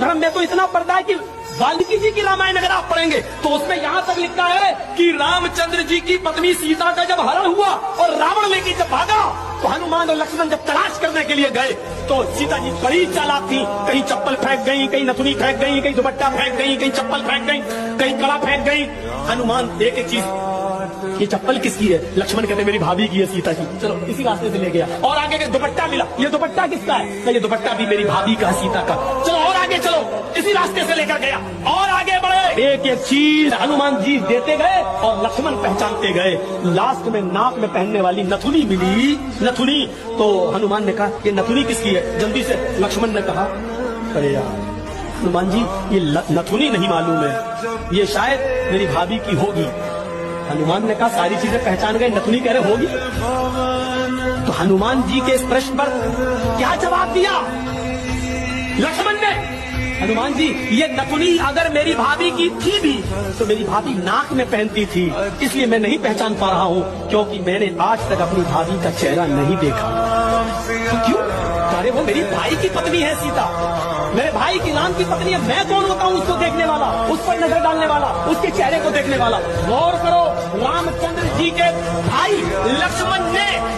धर्म में तो इतना पर्दा है कि वाल्मीकि जी की रामायण अगर आप पढ़ेंगे तो उसमें यहाँ तक लिखा है कि रामचंद्र जी की पत्नी सीता का जब हरण हुआ और रावण लेके जब भागा तो हनुमान और लक्ष्मण जब तलाश करने के लिए गए तो सीता जी बड़ी चालाक थी। कहीं चप्पल फेंक गई, कहीं नथुनी फेंक गई, कहीं दुपट्टा फेंक गई, कहीं चप्पल फेंक गई, कहीं कड़ा फेंक गई। हनुमान एक एक चीज, ये चप्पल किसकी है? लक्ष्मण कहते मेरी भाभी की है सीता जी। चलो इसी रास्ते से ले गया। और आगे के दुपट्टा मिला, ये दुपट्टा किसका है? ये दुपट्टा भी मेरी भाभी का, सीता का। चलो और आगे चलो, इसी रास्ते से लेकर गया और आगे बढ़े। एक एक चीज हनुमान जी देते गए और लक्ष्मण पहचानते गए। लास्ट में नाक में पहनने वाली नथुनी मिली, नथुनी। तो हनुमान ने कहा ये नथुनी किसकी है? जल्दी से लक्ष्मण ने कहा अरे यार हनुमान जी ये नथुनी नहीं मालूम है, ये शायद मेरी भाभी की होगी। हनुमान ने कहा सारी चीजें पहचान गए, नथुनी कह रहे होगी। तो हनुमान जी के इस प्रश्न पर क्या जवाब दिया लक्ष्मण ने? हनुमान जी ये नथुनी अगर मेरी भाभी की थी भी तो मेरी भाभी नाक में पहनती थी, इसलिए मैं नहीं पहचान पा रहा हूँ, क्योंकि मैंने आज तक अपनी भाभी का चेहरा नहीं देखा। तो क्यों? अरे वो मेरी भाई की पत्नी है सीता, मेरे भाई की राम की पत्नी है। मैं कौन होता हूँ उसको देखने वाला, उस पर नजर डालने वाला, उसके चेहरे को देखने वाला? गौर करो, रामचंद्र जी के भाई लक्ष्मण ने